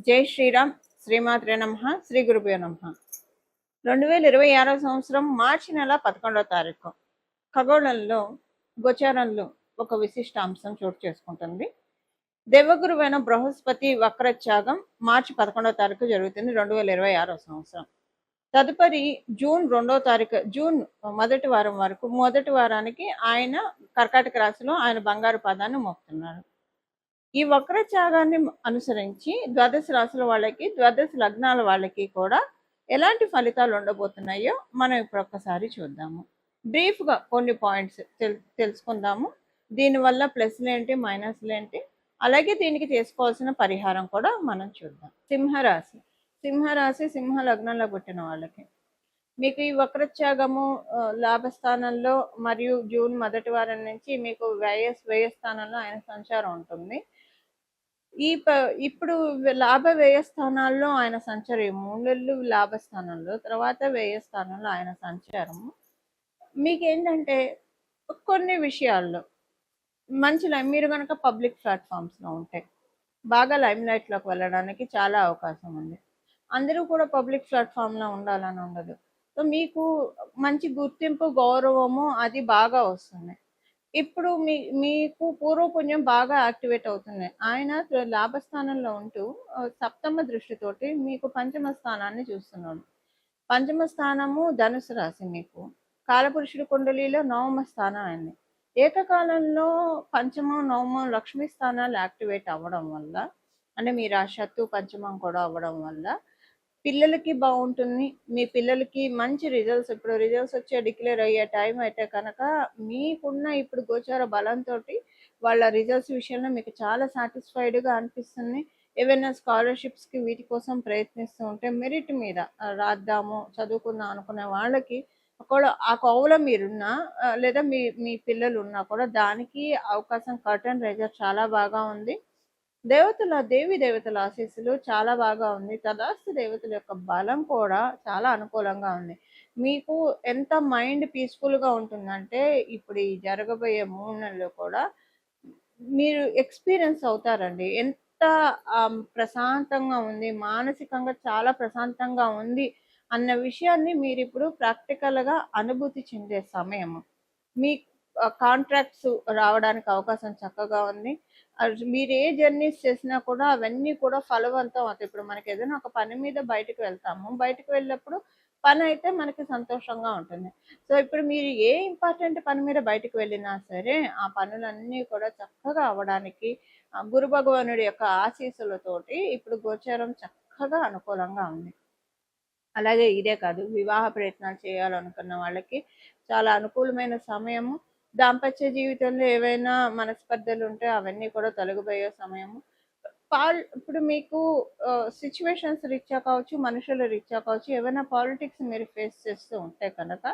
జై శ్రీరామ్. శ్రీమాత్రే నమః. శ్రీ గురుభ్యో నమః. 2026 సంవత్సరం మార్చి నెల 11వ తారీఖు ఖగోళంలో గోచారంలో ఒక విశిష్ట అంశం చోటు చేసుకుంటుంది. దేవగురువైన బృహస్పతి వక్రత్యాగం మార్చి 11వ తారీఖు జరుగుతుంది 2026 సంవత్సరం. తదుపరి జూన్ 2వ తారీఖు, జూన్ మొదటి వారం వరకు, మొదటి వారానికి ఆయన కర్కాటక రాశిలో ఆయన బంగారు పాదాన్ని మోపుతున్నారు. ఈ వక్రత్యాగాన్ని అనుసరించి ద్వాదశ రాశుల వాళ్ళకి, ద్వాదశ లగ్నాల వాళ్ళకి కూడా ఎలాంటి ఫలితాలు ఉండబోతున్నాయో మనం ఇప్పుడు ఒక్కసారి చూద్దాము. బ్రీఫ్గా కొన్ని పాయింట్స్ తెలుసుకుందాము. దీనివల్ల ప్లస్లు ఏంటి, మైనస్లు ఏంటి, అలాగే దీనికి చేసుకోవాల్సిన పరిహారం కూడా మనం చూద్దాం. సింహరాశి. సింహరాశి సింహ లగ్నంలో పుట్టిన వాళ్ళకి మీకు ఈ వక్రత్యాగము లాభస్థానంలో మరియు జూన్ మొదటి వారం నుంచి మీకు వ్యయస్థానంలో ఆయన సంచారం ఉంటుంది. ఇప్పుడు లాభ వ్యయ స్థానాల్లో ఆయన సంచారం 3 నెలలు లాభస్థానంలో, తర్వాత వ్యయ స్థానంలో ఆయన సంచారము మీకేంటంటే కొన్ని విషయాల్లో మంచి మీరు కనుక పబ్లిక్ ప్లాట్ఫామ్స్లో ఉంటే బాగా లైమ్ లైట్లోకి వెళ్ళడానికి చాలా అవకాశం ఉంది. అందరూ కూడా పబ్లిక్ ప్లాట్ఫామ్లో ఉండాలని ఉండదు. సో మీకు మంచి గుర్తింపు, గౌరవము అది బాగా వస్తుంది. ఇప్పుడు మీకు పూర్వపుణ్యం బాగా యాక్టివేట్ అవుతుంది. ఆయన లాభస్థానంలో ఉంటూ సప్తమ దృష్టితోటి మీకు పంచమ స్థానాన్ని చూస్తున్నాడు. పంచమ స్థానము ధనుసు రాశి. మీకు కాలపురుషుడి కుండలిలో నవమ స్థానం అయింది. ఏకకాలంలో పంచమం, నవమం, లక్ష్మీ స్థానాలు యాక్టివేట్ అవ్వడం వల్ల, అంటే మీ రాశత్తు పంచమం కూడా అవ్వడం వల్ల పిల్లలకి బాగుంటుంది. మీ పిల్లలకి మంచి రిజల్ట్స్, ఇప్పుడు రిజల్ట్స్ వచ్చే డిక్లేర్ అయ్యే టైం అయితే కనుక మీకున్న ఇప్పుడు గోచార బలంతో వాళ్ళ రిజల్ట్స్ విషయంలో మీకు చాలా సాటిస్ఫైడ్గా అనిపిస్తుంది. ఏవైనా స్కాలర్షిప్స్కి వీటి కోసం ప్రయత్నిస్తూ ఉంటే మెరిట్ మీద రాద్దాము, చదువుకుందాం అనుకునే వాళ్ళకి ఒకవేళ ఆ కోవలో మీరున్నా లేదా మీ పిల్లలు ఉన్నా కూడా దానికి అవకాశం, కర్టన్ రైజర్ చాలా బాగా ఉంది. దేవి దేవతల ఆశీస్సులు చాలా బాగా ఉంది. తదాస్తు దేవతల యొక్క బలం కూడా చాలా అనుకూలంగా ఉంది. మీకు ఎంత మైండ్ పీస్ఫుల్గా ఉంటుందంటే ఇప్పుడు ఈ జరగబోయే 3 నెలలు కూడా మీరు ఎక్స్పీరియన్స్ అవుతారండి. ఎంత ప్రశాంతంగా ఉంది, మానసికంగా చాలా ప్రశాంతంగా ఉంది అన్న విషయాన్ని మీరు ఇప్పుడు ప్రాక్టికల్గా అనుభూతి చెందే సమయము. మీ కాంట్రాక్ట్స్ రావడానికి అవకాశం చక్కగా ఉంది. మీరు ఏ జర్నీస్ చేసినా కూడా అవన్నీ కూడా ఫలవంతం అవుతాయి. ఇప్పుడు మనకి ఏదైనా ఒక పని మీద బయటకు వెళ్తాము, బయటకు వెళ్ళినప్పుడు పని అయితే మనకి సంతోషంగా ఉంటుంది. సో ఇప్పుడు మీరు ఏ ఇంపార్టెంట్ పని మీద బయటకు వెళ్ళినా సరే ఆ పనులన్నీ కూడా చక్కగా అవ్వడానికి గురు భగవానుడి యొక్క ఆశీస్సులతోటి ఇప్పుడు గోచారం చక్కగా అనుకూలంగా ఉంది. అలాగే ఇదే కాదు, వివాహ ప్రయత్నాలు చేయాలనుకున్న వాళ్ళకి చాలా అనుకూలమైన సమయము. దాంపత్య జీవితంలో ఏవైనా మనస్పర్ధలు ఉంటే అవన్నీ కూడా తొలగిపోయే సమయము. ఇప్పుడు మీకు సిచ్యువేషన్స్ రీత్యా కావచ్చు, మనుషుల రీత్యా కావచ్చు, ఏమైనా పాలిటిక్స్ మీరు ఫేస్ చేస్తూ ఉంటే కనుక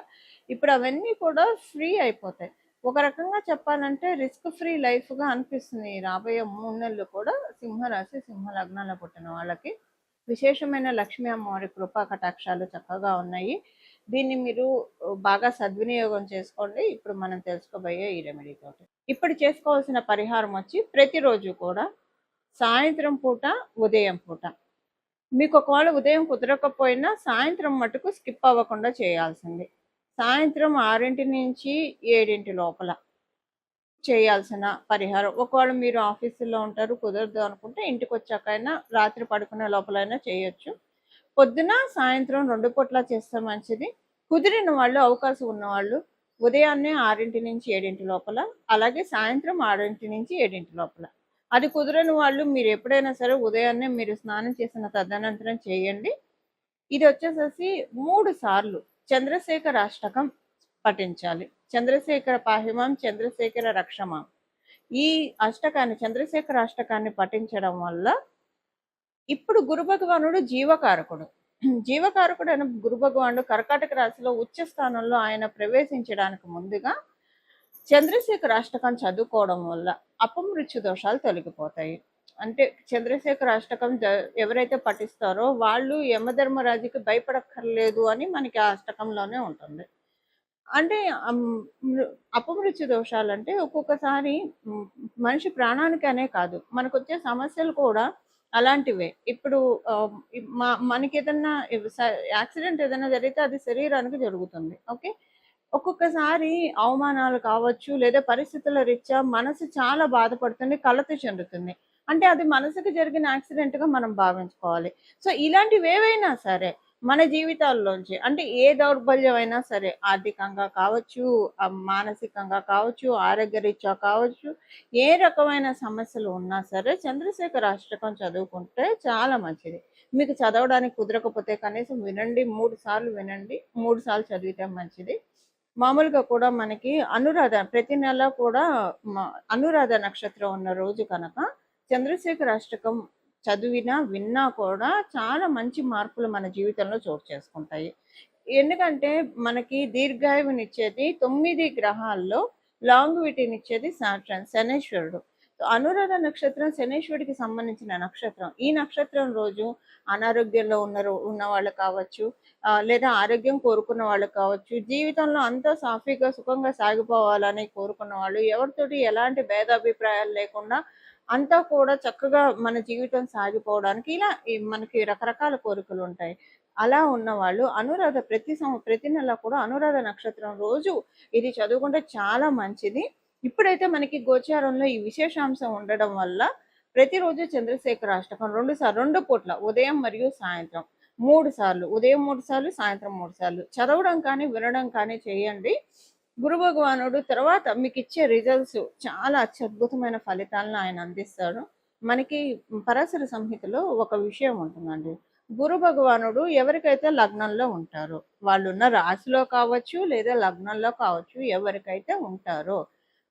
ఇప్పుడు అవన్నీ కూడా ఫ్రీ అయిపోతాయి. ఒక రకంగా చెప్పాలంటే రిస్క్ ఫ్రీ లైఫ్గా అనిపిస్తుంది. రాబోయే 3 నెలలు కూడా సింహరాశి, సింహ లగ్నాల్లో పుట్టిన వాళ్ళకి విశేషమైన లక్ష్మీ అమ్మవారి కృపా కటాక్షాలు చక్కగా ఉన్నాయి. దీన్ని మీరు బాగా సద్వినియోగం చేసుకోండి. ఇప్పుడు మనం తెలుసుకోబోయే ఈ రెమెడీ తోటి ఇప్పుడు చేసుకోవాల్సిన పరిహారం వచ్చి ప్రతిరోజు కూడా సాయంత్రం పూట, ఉదయం పూట, మీకు ఒకవేళ ఉదయం కుదరకపోయినా సాయంత్రం మటుకు స్కిప్ అవ్వకుండా చేయాల్సింది. సాయంత్రం 6 నుంచి 7 లోపల చేయాల్సిన పరిహారం. ఒకవేళ మీరు ఆఫీసులో ఉంటారు, కుదరదు అనుకుంటే ఇంటికి వచ్చాకైనా రాత్రి పడుకునే లోపలైనా చేయొచ్చు. పొద్దున సాయంత్రం 2 పూట్ల చేస్తే మంచిది. కుదిరిన వాళ్ళు, అవకాశం ఉన్నవాళ్ళు ఉదయాన్నే 6 నుంచి 7 లోపల, అలాగే సాయంత్రం 6 నుంచి 7 లోపల. అది కుదరని వాళ్ళు మీరు ఎప్పుడైనా సరే ఉదయాన్నే మీరు స్నానం చేసిన తదనంతరం చేయండి. ఇది వచ్చేసేసి 3 సార్లు చంద్రశేఖర అష్టకం పఠించాలి. చంద్రశేఖర పాహిమాం, చంద్రశేఖర రక్షమాం, ఈ అష్టకాన్ని, చంద్రశేఖర అష్టకాన్ని పఠించడం వల్ల ఇప్పుడు గురు భగవానుడు జీవకారకుడు. జీవకారకుడు అయిన గురు భగవానుడు కర్కాటక రాశిలో ఉచ్చ స్థానంలో ఆయన ప్రవేశించడానికి ముందుగా చంద్రశేఖర అష్టకం చదువుకోవడం వల్ల అపమృత్యు దోషాలు తొలగిపోతాయి. అంటే చంద్రశేఖర అష్టకం ఎవరైతే పఠిస్తారో వాళ్ళు యమధర్మరాజుకి భయపడక్కర్లేదు అని మనకి ఆ అష్టకంలోనే ఉంటుంది. అంటే అపమృత్యు దోషాలు అంటే ఒక్కొక్కసారి మనిషి ప్రాణానికి అనే కాదు, మనకు వచ్చే సమస్యలు కూడా అలాంటివే. ఇప్పుడు మనకేదన్నా యాక్సిడెంట్ ఏదైనా జరిగితే అది శరీరానికి జరుగుతుంది. ఓకే. ఒక్కొక్కసారి అవమానాలు కావచ్చు, లేదా పరిస్థితుల రీత్యా మనసు చాలా బాధపడుతుంది, కలత చెందుతుంది. అంటే అది మనసుకి జరిగిన యాక్సిడెంట్‌గా మనం భావించుకోవాలి. సో, ఇలాంటివేవైనా సరే మన జీవితాల్లోంచి అంటే ఏ దౌర్బల్యమైనా సరే ఆర్థికంగా కావచ్చు, మానసికంగా కావచ్చు, ఆరోగ్యరీత్యా కావచ్చు, ఏ రకమైన సమస్యలు ఉన్నా సరే చంద్రశేఖర అష్టకం చదువుకుంటే చాలా మంచిది. మీకు చదవడానికి కుదరకపోతే కనీసం వినండి. 3 సార్లు వినండి. 3 సార్లు చదివితే మంచిది. మామూలుగా కూడా మనకి అనురాధ ప్రతి నెల కూడా అనురాధ నక్షత్రం ఉన్న రోజు కనుక చంద్రశేఖర అష్టకం చదివినా, విన్నా కూడా చాలా మంచి మార్పులు మన జీవితంలో చోటు చేసుకుంటాయి. ఎందుకంటే మనకి దీర్ఘాయువునిచ్చేది 9 గ్రహాల్లో లాంగివిటీనిచ్చేది సాటర్న్, శనీశ్వరుడు. అనురాధ నక్షత్రం శనీశ్వరుడికి సంబంధించిన నక్షత్రం. ఈ నక్షత్రం రోజు అనారోగ్యంలో ఉన్నవాళ్ళు కావచ్చు, లేదా ఆరోగ్యం కోరుకున్న వాళ్ళు కావచ్చు, జీవితంలో అంతా సాఫీగా, సుఖంగా సాగిపోవాలని కోరుకున్న వాళ్ళు, ఎవరితోటి ఎలాంటి భేదాభిప్రాయాలు లేకుండా అంతా కూడా చక్కగా మన జీవితం సాగిపోవడానికి ఇలా మనకి రకరకాల కోరికలు ఉంటాయి. అలా ఉన్నవాళ్ళు అనురాధ ప్రతి నెల కూడా అనురాధ నక్షత్రం రోజు ఇది చదువుకుంటే చాలా మంచిది. ఇప్పుడైతే మనకి గోచారంలో ఈ విశేషాంశం ఉండడం వల్ల ప్రతిరోజు చంద్రశేఖర అష్టకం 2 పూట్ల ఉదయం మరియు సాయంత్రం 3 సార్లు, ఉదయం 3 సార్లు, సాయంత్రం 3 సార్లు చదవడం కానీ, వినడం కానీ చేయండి. గురు భగవానుడు తర్వాత మీకు ఇచ్చే రిజల్ట్స్ చాలా అత్యద్భుతమైన ఫలితాలను ఆయన అందిస్తాడు. మనకి పరాశర సంహితలో ఒక విషయం ఉంటుందండి. గురు భగవానుడు ఎవరికైతే లగ్నంలో ఉంటారో, వాళ్ళున్న రాశిలో కావచ్చు, లేదా లగ్నంలో కావచ్చు, ఎవరికైతే ఉంటారో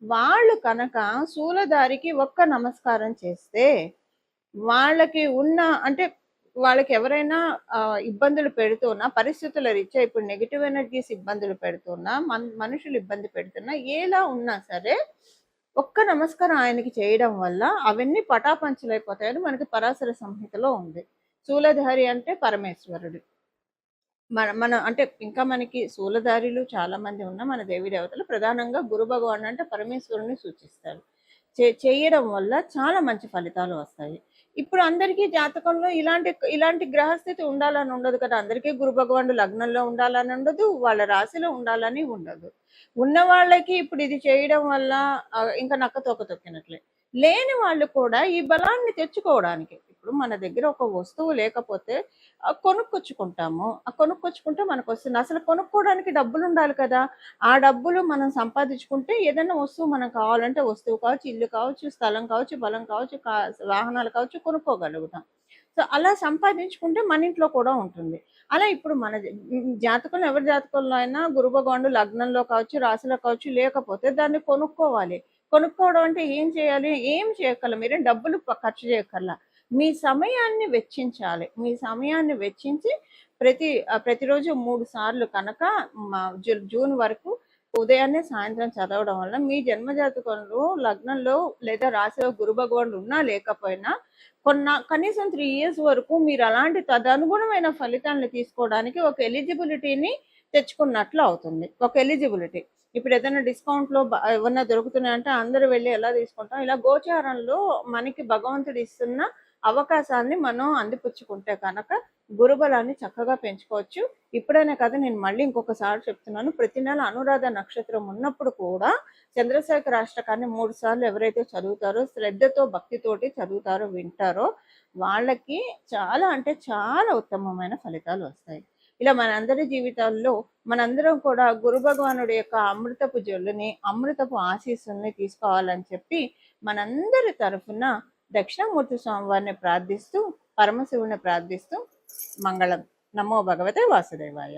వాళ్ళు కనుక శూలధారికి ఒక్క నమస్కారం చేస్తే వాళ్ళకి ఉన్న అంటే వాళ్ళకి ఎవరైనా ఇబ్బందులు పెడుతున్నా, పరిస్థితుల రీత్యా ఇప్పుడు నెగెటివ్ ఎనర్జీస్ ఇబ్బందులు పెడుతున్నా, మనుషులు ఇబ్బంది పెడుతున్నా, ఎలా ఉన్నా సరే ఒక్క నమస్కారం ఆయనకి చేయడం వల్ల అవన్నీ పటాపంచలైపోతాయని మనకి పరాశర సంహితలో ఉంది. శూలధారి అంటే పరమేశ్వరుడు. మన అంటే ఇంకా మనకి శూలధారులు చాలా మంది ఉన్న మన దేవీ దేవతలు ప్రధానంగా గురు భగవాన్ అంటే పరమేశ్వరుని సూచిస్తారు. చేయడం వల్ల చాలా మంచి ఫలితాలు వస్తాయి. ఇప్పుడు అందరికీ జాతకంలో ఇలాంటి గ్రహస్థితి ఉండాలని ఉండదు కదా. అందరికీ గురు భగవానుడు లగ్నంలో ఉండాలని ఉండదు, వాళ్ళ రాశిలో ఉండాలని ఉండదు. ఉన్న వాళ్ళకి ఇప్పుడు ఇది చేయడం వల్ల ఇంకా నక్క తోక తొక్కినట్లే. లేని వాళ్ళు కూడా ఈ బలాన్ని తెచ్చుకోవడానికి ఇప్పుడు మన దగ్గర ఒక వస్తువు లేకపోతే కొనుక్కొచ్చుకుంటాము. కొనుక్కొచ్చుకుంటే మనకు వస్తుంది. అసలు కొనుక్కోవడానికి డబ్బులు ఉండాలి కదా. ఆ డబ్బులు మనం సంపాదించుకుంటే ఏదైనా వస్తువు మనం కావాలంటే వస్తువు కావచ్చు, ఇల్లు కావచ్చు, స్థలం కావచ్చు, బలం కావచ్చు, వాహనాలు కావచ్చు కొనుక్కోగలుగుతాం. సో అలా సంపాదించుకుంటే మన ఇంట్లో కూడా ఉంటుంది. అలా ఇప్పుడు మన జాతకంలో ఎవరి జాతకంలో అయినా గురు భగవానుడు లగ్నంలో కావచ్చు, రాశిలో కావచ్చు లేకపోతే దాన్ని కొనుక్కోవాలి. కొనుక్కోవడం అంటే ఏం చేయాలి? ఏం చేయక్కర్ల. మీరేం డబ్బులు ఖర్చు చేయక్కర్లా. మీ సమయాన్ని వెచ్చించాలి. మీ సమయాన్ని వెచ్చించి ప్రతిరోజు 3 సార్లు కనుక జూన్ వరకు ఉదయాన్నే సాయంత్రం చదవడం వల్ల మీ జన్మజాతకంలో లగ్నంలో లేదా రాశిలో గురు భగవానుడు ఉన్నా లేకపోయినా కనీసం 3 years వరకు మీరు అలాంటి తదనుగుణమైన ఫలితాలను తీసుకోవడానికి ఒక ఎలిజిబిలిటీని తెచ్చుకున్నట్లు అవుతుంది. ఒక ఎలిజిబిలిటీ. ఇప్పుడు ఏదైనా డిస్కౌంట్లో ఏమన్నా దొరుకుతున్నాయంటే అందరూ వెళ్ళి ఎలా తీసుకుంటాం. ఇలా గోచారంలో మనకి భగవంతుడు ఇస్తున్న అవకాశాన్ని మనం అందిపుచ్చుకుంటే కనుక గురుబలాన్ని చక్కగా పెంచుకోవచ్చు. ఇప్పుడైనా కదా నేను మళ్ళీ ఇంకొకసారి చెప్తున్నాను. ప్రతి నెల అనురాధ నక్షత్రం ఉన్నప్పుడు కూడా చంద్రశేఖర అష్టకాన్ని 3 సార్లు ఎవరైతే చదువుతారో, శ్రద్ధతో భక్తితోటి చదువుతారో, వింటారో వాళ్ళకి చాలా అంటే చాలా ఉత్తమమైన ఫలితాలు వస్తాయి. ఇలా మనందరి జీవితాల్లో మనందరం కూడా గురు భగవానుడి యొక్క అమృతపు జల్లుని, అమృతపు ఆశీస్సుల్ని తీసుకోవాలని చెప్పి మనందరి తరఫున దక్షిణామూర్తి స్వామివారిని ప్రార్థిస్తూ, పరమశివుని ప్రార్థిస్తూ మంగళం. నమో భగవతే వాసుదేవాయ.